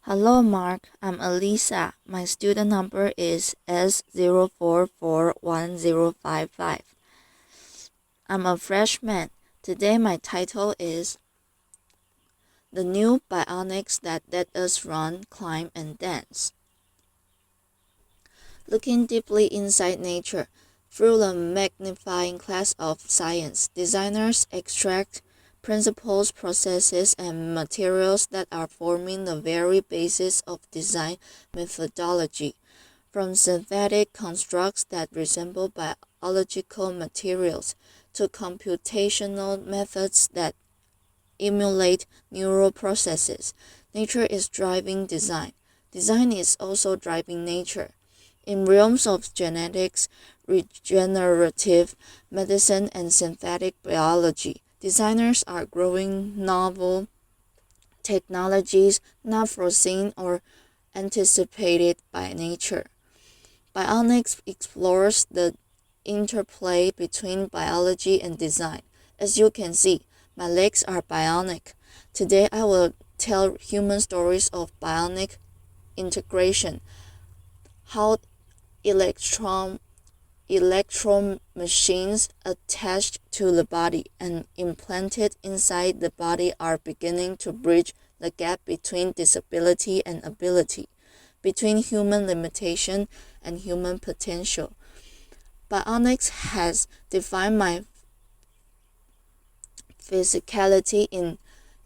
Hello, Mark. I'm Elisa. My student number is S04411055. I'm a freshman. Today, my title is The New Bionics That Let Us Run, Climb, and Dance. Looking deeply inside nature, through the magnifying glass of science, designers extract principles, processes, and materials that are forming the very basis of design methodology. From synthetic constructs that resemble biological materials to computational methods that emulate neural processes, nature is driving design. Design is also driving nature. In realms of genetics, regenerative medicine, and synthetic biology, designers are growing novel technologies not foreseen or anticipated by nature. Bionics explores the interplay between biology and design. As you can see, my legs are bionic. Today I will tell human stories of bionic integration, how electron machines attached to the body and implanted inside the body are beginning to bridge the gap between disability and ability, between human limitation and human potential. Bionics has defined my physicality. In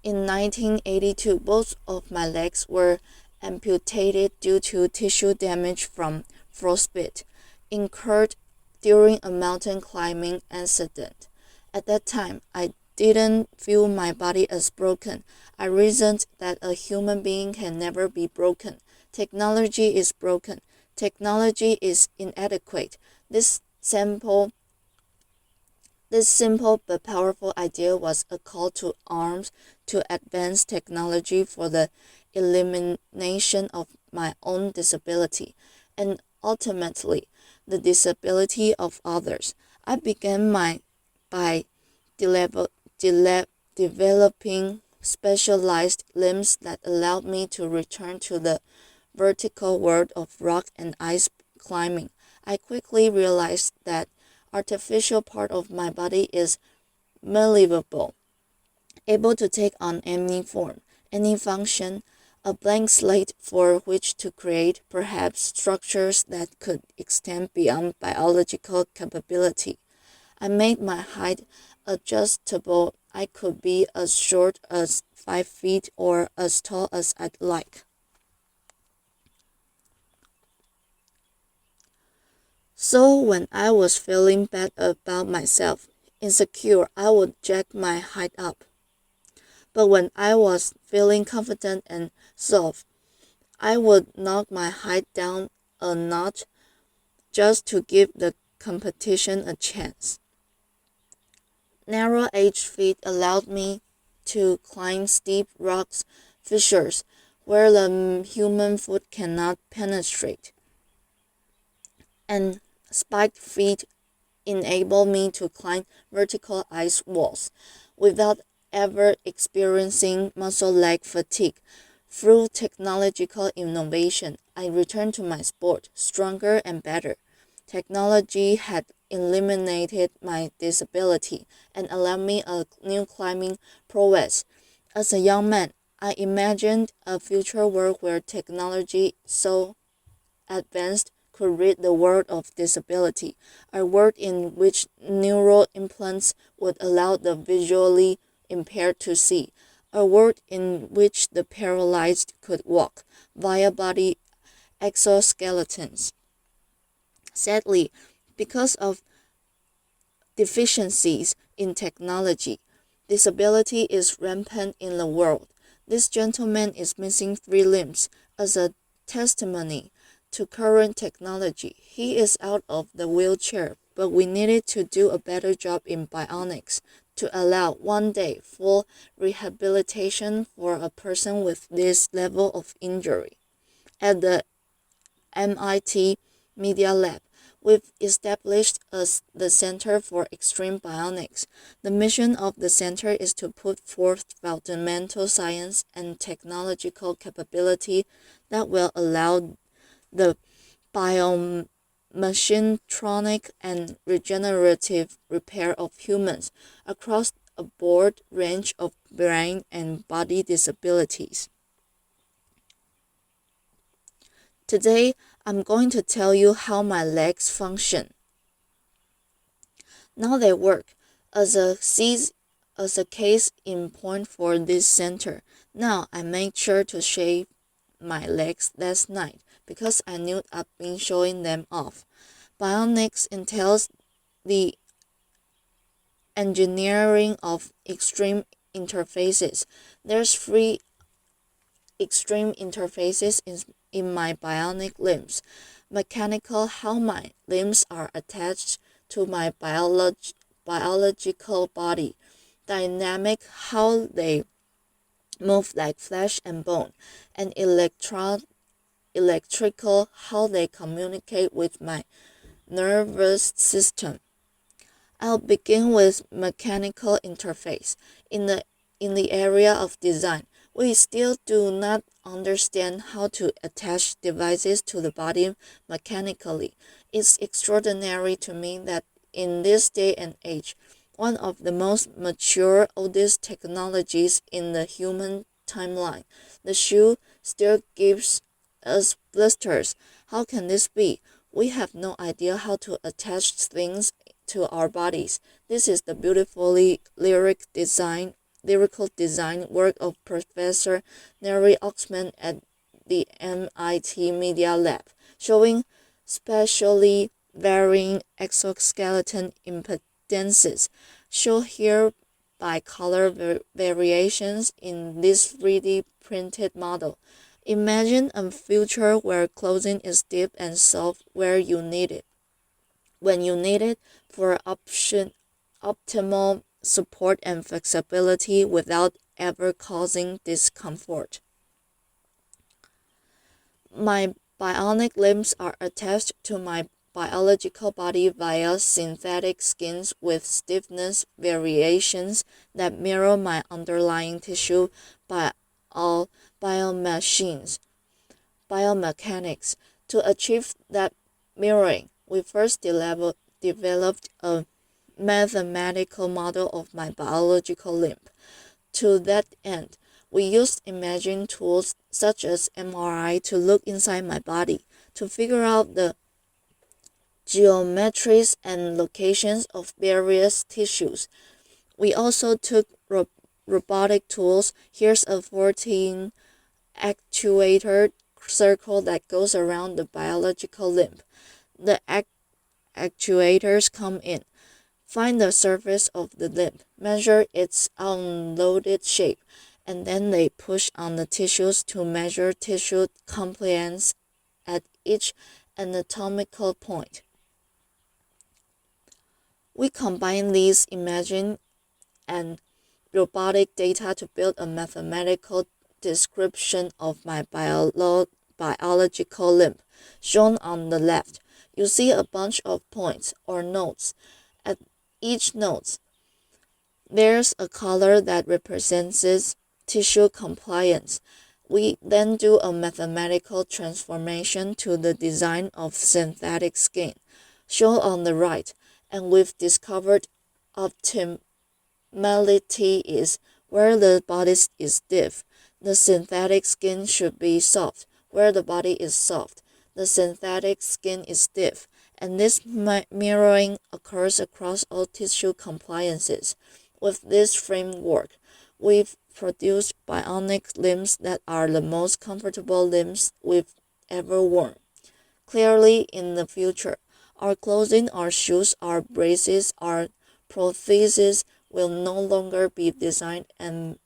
1982, both of my legs were amputated due to tissue damage from frostbite incurred during a mountain climbing incident. At that time, I didn't view my body as broken. I reasoned that a human being can never be broken. Technology is broken. Technology is inadequate. This simple but powerful idea was a call to arms to advance technology for the elimination of my own disability and ultimately the disability of others. I began by developing specialized limbs that allowed me to return to the vertical world of rock and ice climbing. I quickly realized that artificial part of my body is malleable, able to take on any form, any function, a blank slate for which to create perhaps structures that could extend beyond biological capability. I made my height adjustable. I could be as short as 5 feet or as tall as I'd like. So when I was feeling bad about myself, insecure, I would jack my height up. But when I was feeling confident and soft, I would knock my height down a notch just to give the competition a chance. Narrow edge feet allowed me to climb steep rocks fissures where the human foot cannot penetrate, and spiked feet enable me to climb vertical ice walls without ever experiencing muscle leg fatigue. Through technological innovation, I returned to my sport stronger and better. Technology had eliminated my disability and allowed me a new climbing prowess. As a young man, I imagined a future world where technology so advanced could rid the world of disability, a world in which neural implants would allow the visually impaired to see, a world in which the paralyzed could walk via body exoskeletons. Sadly, because of deficiencies in technology, disability is rampant in the world. This gentleman is missing 3 limbs. As a testimony to current technology, he is out of the wheelchair, but we needed to do a better job in bionics to allow one day full rehabilitation for a person with this level of injury. At the MIT Media Lab, we've established the Center for Extreme Bionics. The mission of the center is to put forth fundamental science and technological capability that will allow the biomachinetronic and regenerative repair of humans across a broad range of brain and body disabilities. Today, I'm going to tell you how my legs function. Now they work as a case in point for this center. Now I made sure to shave my legs last night because I knew I've been showing them off. Bionics entails the engineering of extreme interfaces. There's three extreme interfaces in my bionic limbs. Mechanical, how my limbs are attached to my biological body. Dynamic, how they move like flesh and bone. And electrical, how they communicate with my nervous system. I'll begin with mechanical interface. In the area of design, we still do not understand how to attach devices to the body mechanically. It's extraordinary to me that in this day and age, one of the most mature, oldest technologies in the human timeline, the shoe still gives us blisters. How can this be? We have no idea how to attach things to our bodies. This is the beautifully lyrical design work of Professor Neri Oxman at the MIT Media Lab, showing spatially varying exoskeleton impedances, shown here by color variations in this 3D printed model. Imagine a future where clothing is deep and soft where you need it, when you need it, for optimal support and flexibility without ever causing discomfort. My bionic limbs are attached to my biological body via synthetic skins with stiffness variations that mirror my underlying tissue by all biomechanics. To achieve that mirroring, we first developed a mathematical model of my biological limb. To that end, we used imaging tools such as MRI to look inside my body to figure out the geometries and locations of various tissues. We also took robotic tools. Here's a 14 actuator circle that goes around the biological limb. The actuators come in, find the surface of the limb, measure its unloaded shape, and then they push on the tissues to measure tissue compliance at each anatomical point. We combine these imaging and robotic data to build a mathematical description of my biological limb. Shown on the left, you see a bunch of points or nodes. At each node, there's a color that represents tissue compliance. We then do a mathematical transformation to the design of synthetic skin, shown on the right, and we've discovered optimality is where the body is stiff. The synthetic skin should be soft. Where the body is soft, the synthetic skin is stiff, and this mirroring occurs across all tissue compliances. With this framework, we've produced bionic limbs that are the most comfortable limbs we've ever worn. Clearly, in the future, our clothing, our shoes, our braces, our prostheses will no longer be designed and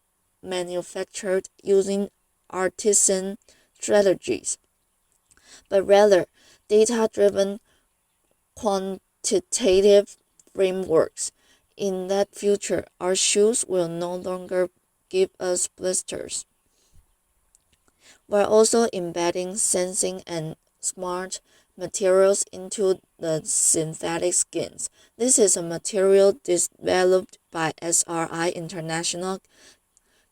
manufactured using artisan strategies, but rather data-driven quantitative frameworks. In that future, our shoes will no longer give us blisters. We're also embedding sensing and smart materials into the synthetic skins. This is a material developed by SRI International,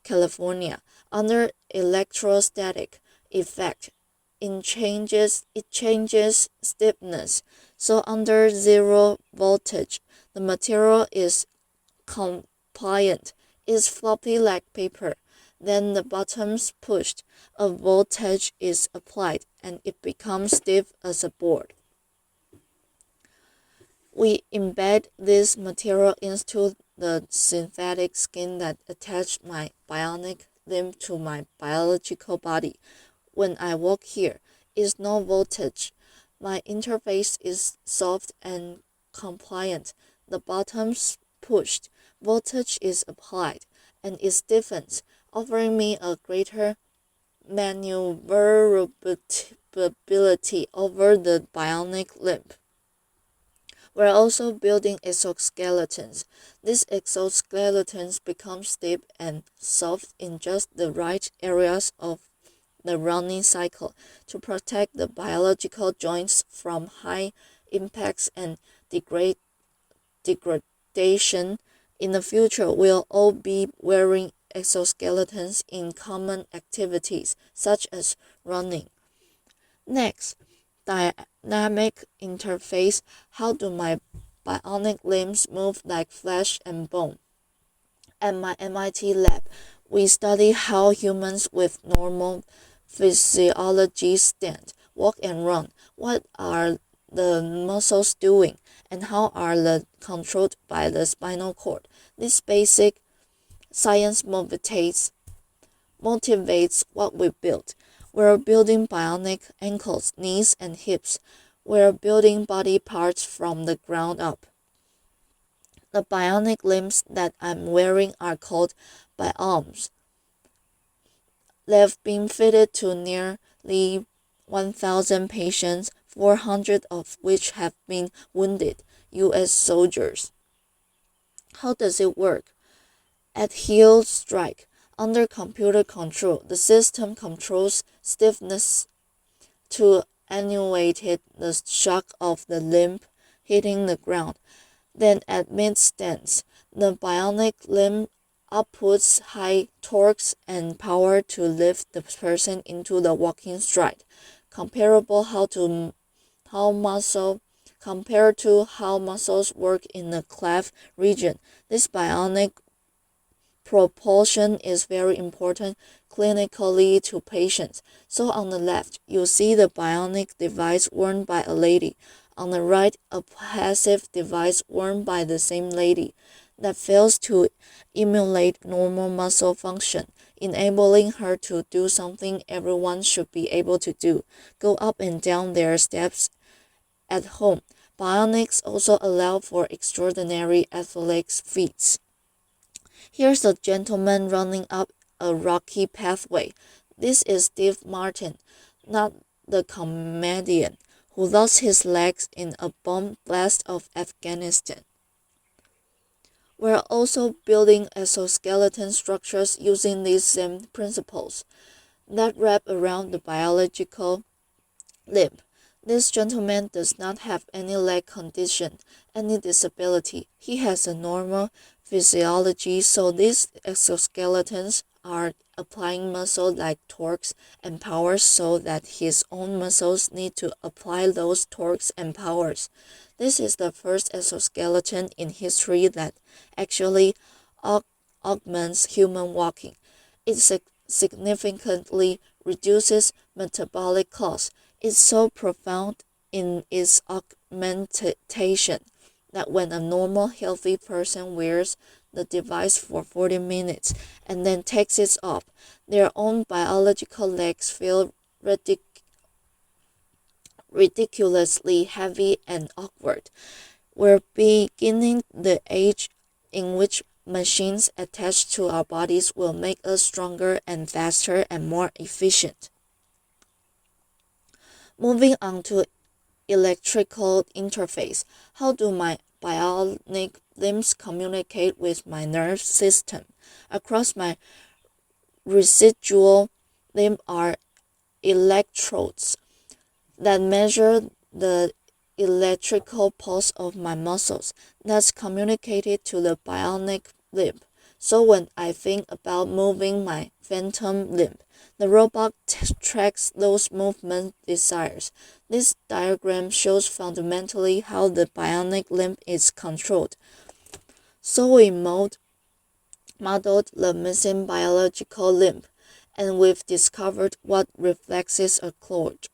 California, under electrostatic effect. It changes stiffness. So under zero voltage, the material is compliant, is floppy like paper. Then the bottom's pushed, a voltage is applied, and it becomes stiff as a board. We embed this material into the synthetic skin that attached my bionic limb to my biological body. When I walk here, is no voltage. My interface is soft and compliant. The bottom's pushed, voltage is applied, and it stiffens, offering me a greater maneuverability over the bionic limb. We're also building exoskeletons. These exoskeletons become stiff and soft in just the right areas of the running cycle to protect the biological joints from high impacts and degradation. In the future, we'll all be wearing exoskeletons in common activities such as running. Next, dynamic interface. How do my bionic limbs move like flesh and bone? At my MIT lab, we study how humans with normal physiology stand, walk, and run. What are the muscles doing, and how are they controlled by the spinal cord? This basic science motivates what we build. We're building bionic ankles, knees, and hips. We're building body parts from the ground up. The bionic limbs that I'm wearing are called bioarms. They've been fitted to nearly 1,000 patients, 400 of which have been wounded U.S. soldiers. How does it work? At heel strike, under computer control, the system controls stiffness to attenuate the shock of the limb hitting the ground. Then at mid-stance, the bionic limb outputs high torques and power to lift the person into the walking stride, compared to how muscles work in the calf region. This bionic propulsion is very important clinically to patients. So on the left, you see the bionic device worn by a lady. On the right, a passive device worn by the same lady that fails to emulate normal muscle function, enabling her to do something everyone should be able to do: go up and down their steps at home. Bionics also allow for extraordinary athletic feats. Here's a gentleman running up a rocky pathway. This is Steve Martin, not the comedian, who lost his legs in a bomb blast of Afghanistan. We're also building exoskeleton structures using these same principles that wrap around the biological limb. This gentleman does not have any leg condition, any disability. He has a normal physiology, so these exoskeletons are applying muscle-like torques and powers so that his own muscles need to apply those torques and powers. This is the first exoskeleton in history that actually augments human walking. It significantly reduces metabolic costs. It's so profound in its augmentation that when a normal healthy person wears the device for 40 minutes and then takes it off, their own biological legs feel ridiculously heavy and awkward. We're beginning the age in which machines attached to our bodies will make us stronger and faster and more efficient. Moving on to electrical interface. How do my bionic limbs communicate with my nerve system? Across my residual limb are electrodes that measure the electrical pulse of my muscles that's communicated to the bionic limb. So when I think about moving my phantom limb, the robot tracks those movement desires. This diagram shows fundamentally how the bionic limb is controlled. So we modeled the missing biological limb, and we've discovered what reflexes occurred,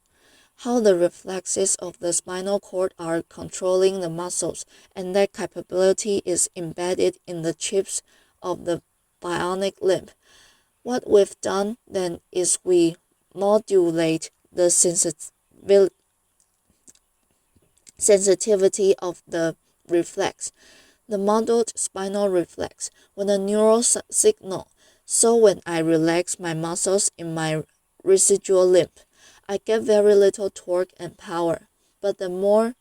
how the reflexes of the spinal cord are controlling the muscles, and that capability is embedded in the chips of the bionic limb. What we've done then is we modulate the sensitivity of the reflex, the modeled spinal reflex, with a neural signal. So when I relax my muscles in my residual limb, I get very little torque and power. But the more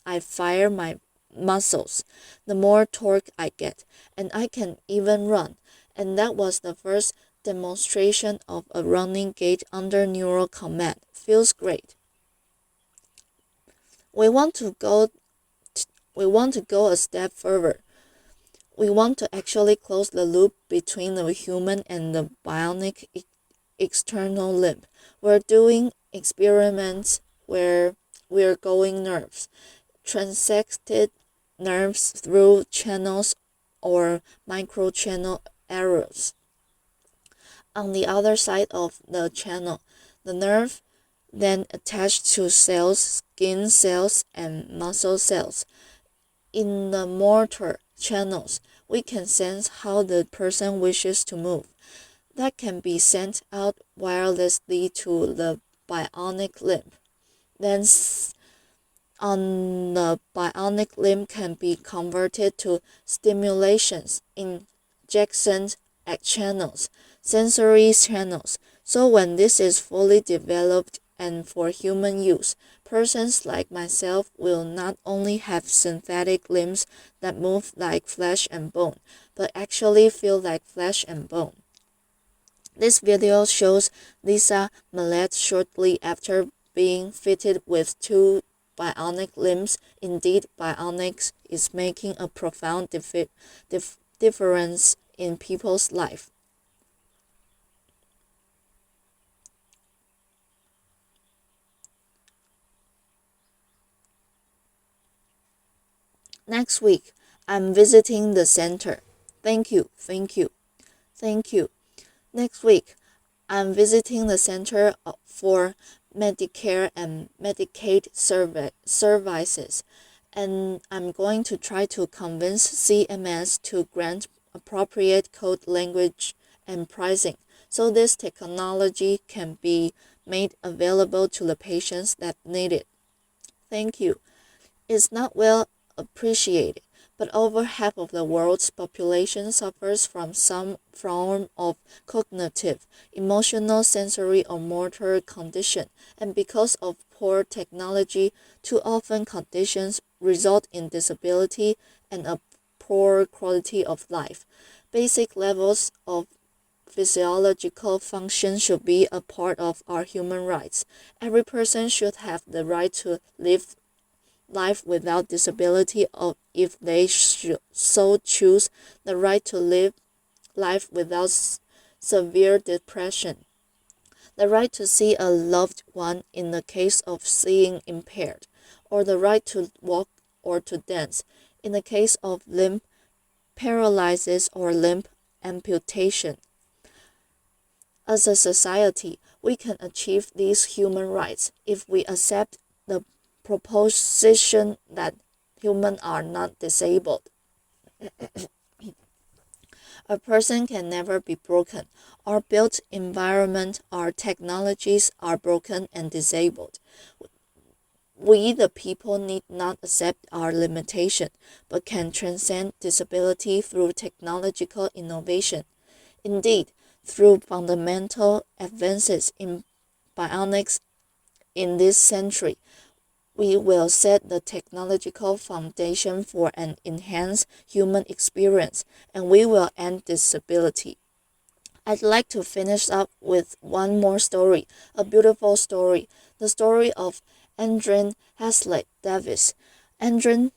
I fire my muscles, the more torque I get, and I can even run. And that was the first demonstration of a running gait under neural command. Feels great. We want to go a step further. We want to actually close the loop between the human and the bionic external limb. We're doing experiments where we're going nerves, transected nerves through channels or microchannel arrows. On the other side of the channel, the nerve then attached to cells, skin cells, and muscle cells. In the motor channels, we can sense how the person wishes to move. That can be sent out wirelessly to the bionic limb. Then on the bionic limb can be converted to stimulations, injections at channels, sensory channels. So when this is fully developed and for human use, persons like myself will not only have synthetic limbs that move like flesh and bone, but actually feel like flesh and bone. This video shows Lisa Millett shortly after being fitted with two bionic limbs. Indeed, bionics is making a profound difference in people's life. Next week, I'm visiting the center. Thank you, thank you, thank you. Next week, I'm visiting the Center for Medicare and Medicaid Services, and I'm going to try to convince CMS to grant appropriate code language and pricing so this technology can be made available to the patients that need it. Thank you. It's not well appreciated, but over half of the world's population suffers from some form of cognitive, emotional, sensory, or motor condition, and because of poor technology, too often conditions result in disability and a poor quality of life. Basic levels of physiological function should be a part of our human rights. Every person should have the right to live life without disability, or if they so choose, the right to live life without severe depression, the right to see a loved one in the case of seeing impaired, or the right to walk or to dance in the case of limb paralysis or limb amputation. As a society, we can achieve these human rights if we accept the proposition that humans are not disabled. A person can never be broken. Our built environment, our technologies are broken and disabled. We, the people, need not accept our limitation, but can transcend disability through technological innovation. Indeed, through fundamental advances in bionics in this century, we will set the technological foundation for an enhanced human experience, and we will end disability. I'd like to finish up with one more story, a beautiful story, the story of Andrine Haslett Davis. Andrine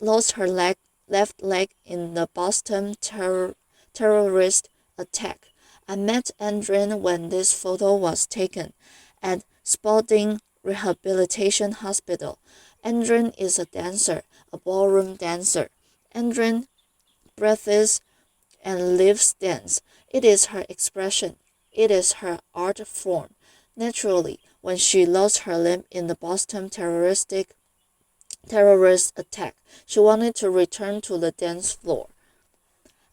lost her left leg in the Boston terrorist attack. I met Andrine when this photo was taken at Spalding Rehabilitation Hospital. Andrine is a dancer, a ballroom dancer. Andrine breathes and lives dance. It is her expression. It is her art form. Naturally, when she lost her limb in the Boston terrorist attack, she wanted to return to the dance floor.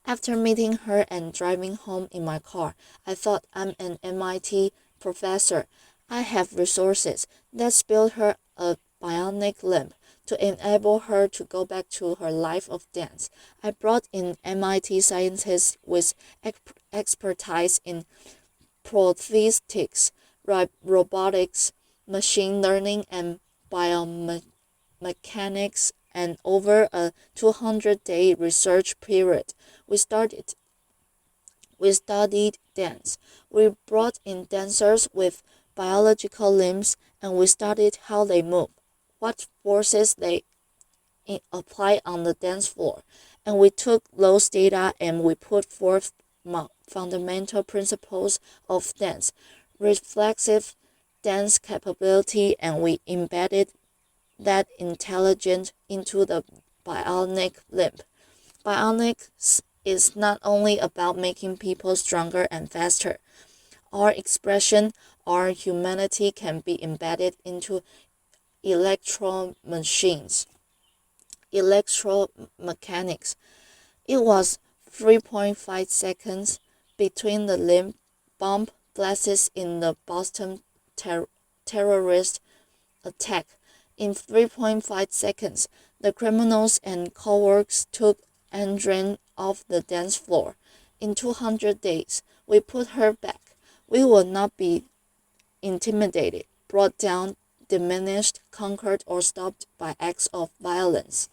After meeting her and driving home in my car, I thought, I'm an MIT professor. I have resources. Let's build her a bionic limb to enable her to go back to her life of dance. I brought in MIT scientists with expertise in prosthetics, robotics, machine learning, and biomechanics, and over a 200-day research period, we studied dance. We brought in dancers with biological limbs, and we studied how they move, what forces they apply on the dance floor. And we took those data and we put forth fundamental principles of dance, reflexive dance capability, and we embedded that intelligence into the bionic limb. Bionics is not only about making people stronger and faster. Our expression, our humanity can be embedded into electromechanics. It was 3.5 seconds between the limb bomb blasts in the Boston terrorist attack. In 3.5 seconds, the criminals and cowards took Andrine off the dance floor. In 200 days, we put her back. We will not be intimidated, brought down, diminished, conquered, or stopped by acts of violence.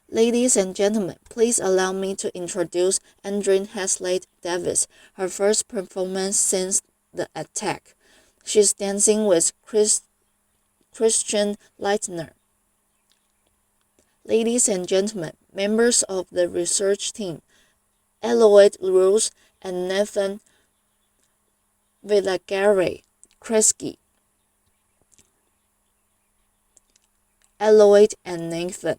Ladies and gentlemen, please allow me to introduce Andrine Haslett Davis, her first performance since the attack. She's dancing with Christian Leitner. Ladies and gentlemen, members of the research team, Eloise Rose and Nathan Villagare Kresge. Eloise and Nathan.